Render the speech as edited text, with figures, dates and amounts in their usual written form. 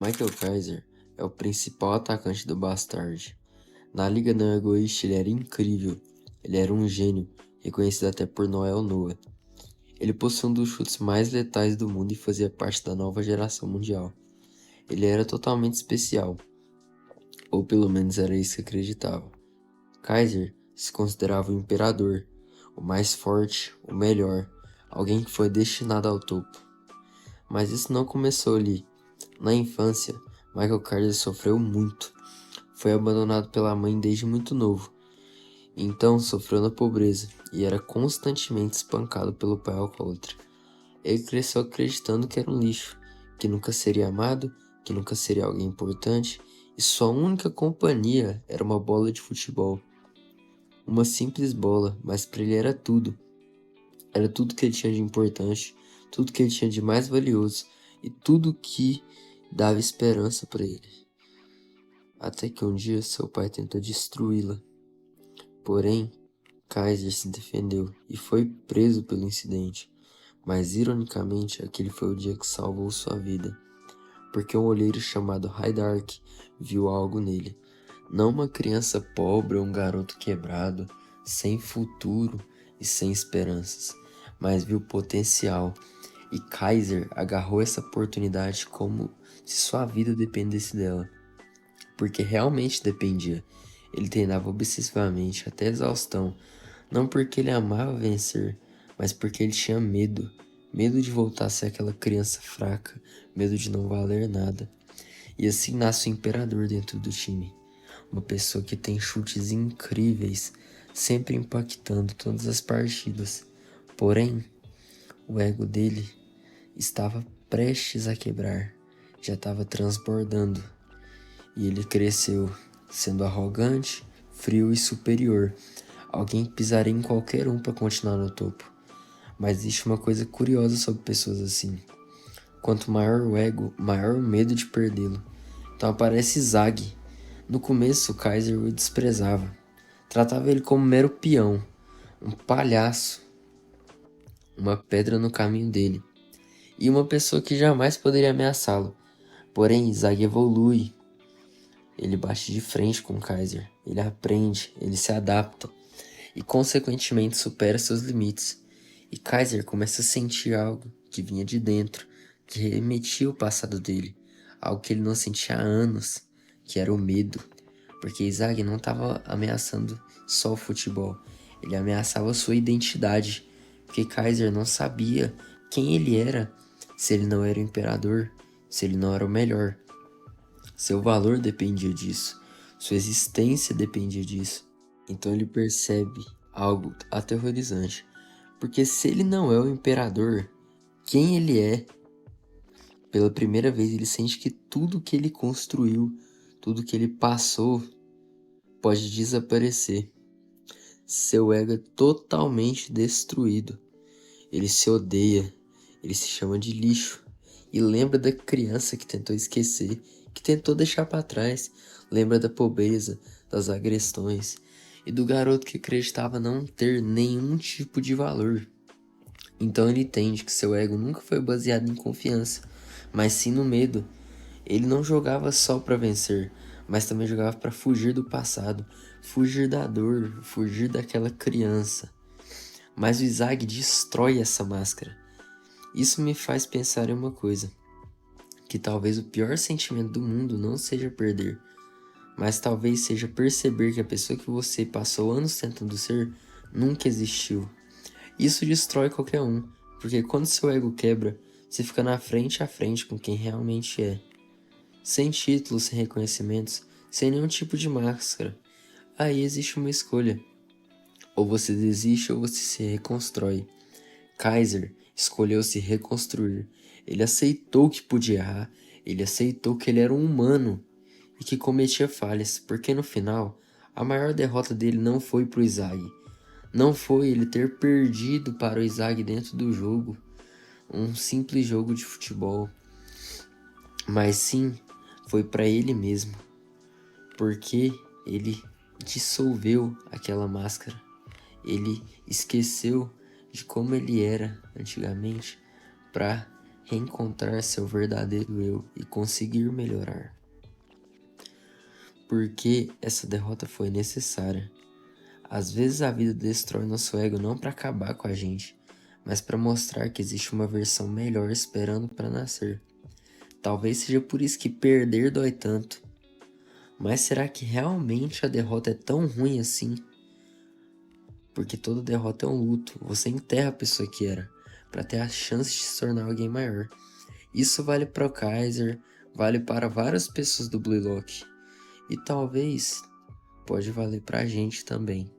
Michael Kaiser é o principal atacante do Bastard. Na Liga Não Egoísta ele era incrível. Ele era um gênio, reconhecido até por Noel Noah. Ele possui um dos chutes mais letais do mundo e fazia parte da nova geração mundial. Ele era totalmente especial, ou pelo menos era isso que acreditava. Kaiser se considerava o imperador, o mais forte, o melhor, alguém que foi destinado ao topo. Mas isso não começou ali. Na infância, Michael Kaiser sofreu muito. Foi abandonado pela mãe desde muito novo. Então sofreu na pobreza e era constantemente espancado pelo pai alcoólatra. Ele cresceu acreditando que era um lixo, que nunca seria amado, que nunca seria alguém importante, e sua única companhia era uma bola de futebol. Uma simples bola, mas para ele era tudo. Era tudo que ele tinha de importante, tudo que ele tinha de mais valioso e tudo que dava esperança para ele. Até que um dia seu pai tentou destruí-la. Porém, Kaiser se defendeu e foi preso pelo incidente. Mas ironicamente, aquele foi o dia que salvou sua vida, porque um olheiro chamado Hydark viu algo nele. Não uma criança pobre ou um garoto quebrado, sem futuro e sem esperanças, mas viu potencial. E Kaiser agarrou essa oportunidade como se sua vida dependesse dela, porque realmente dependia. Ele treinava obsessivamente até exaustão, não porque ele amava vencer, mas porque ele tinha medo. Medo de voltar a ser aquela criança fraca, medo de não valer nada. E assim nasce o imperador dentro do time. Uma pessoa que tem chutes incríveis, sempre impactando todas as partidas. Porém, o ego dele estava prestes a quebrar, já estava transbordando. E ele cresceu, sendo arrogante, frio e superior. Alguém que pisaria em qualquer um para continuar no topo. Mas existe uma coisa curiosa sobre pessoas assim. Quanto maior o ego, maior o medo de perdê-lo. Então aparece Zag. No começo, o Kaiser o desprezava. Tratava ele como mero peão, um palhaço, uma pedra no caminho dele, e uma pessoa que jamais poderia ameaçá-lo. Porém, Zag evolui. Ele bate de frente com o Kaiser. Ele aprende, ele se adapta e, consequentemente, supera seus limites. E Kaiser começa a sentir algo que vinha de dentro, que remetia ao passado dele, algo que ele não sentia há anos, que era o medo. Porque Zag não estava ameaçando só o futebol, ele ameaçava sua identidade, porque Kaiser não sabia quem ele era, se ele não era o imperador, se ele não era o melhor. Seu valor dependia disso, sua existência dependia disso. Então ele percebe algo aterrorizante, porque se ele não é o imperador, quem ele é? Pela primeira vez ele sente que tudo que ele construiu, tudo que ele passou, pode desaparecer. Seu ego é totalmente destruído. Ele se odeia, ele se chama de lixo e lembra da criança que tentou esquecer, que tentou deixar para trás. Lembra da pobreza, das agressões e do garoto que acreditava não ter nenhum tipo de valor. Então ele entende que seu ego nunca foi baseado em confiança, mas sim no medo. Ele não jogava só para vencer, mas também jogava para fugir do passado, fugir da dor, fugir daquela criança. Mas o Zag destrói essa máscara. Isso me faz pensar em uma coisa, que talvez o pior sentimento do mundo não seja perder, mas talvez seja perceber que a pessoa que você passou anos tentando ser nunca existiu. Isso destrói qualquer um, porque quando seu ego quebra, você fica na frente a frente com quem realmente é. Sem títulos, sem reconhecimentos, sem nenhum tipo de máscara. Aí existe uma escolha. Ou você desiste ou você se reconstrói. Kaiser escolheu se reconstruir. Ele aceitou que podia errar, ele aceitou que ele era um humano e que cometia falhas, porque no final, a maior derrota dele não foi pro Izag. Não foi ele ter perdido para o Izag dentro do jogo, um simples jogo de futebol, mas sim foi para ele mesmo, porque ele dissolveu aquela máscara, ele esqueceu de como ele era antigamente para reencontrar seu verdadeiro eu e conseguir melhorar. Porque essa derrota foi necessária. Às vezes a vida destrói nosso ego não para acabar com a gente, mas para mostrar que existe uma versão melhor esperando para nascer. Talvez seja por isso que perder dói tanto. Mas será que realmente a derrota é tão ruim assim? Porque toda derrota é um luto. Você enterra a pessoa que era, para ter a chance de se tornar alguém maior. Isso vale para o Kaiser, vale para várias pessoas do Blue Lock. E talvez pode valer pra gente também.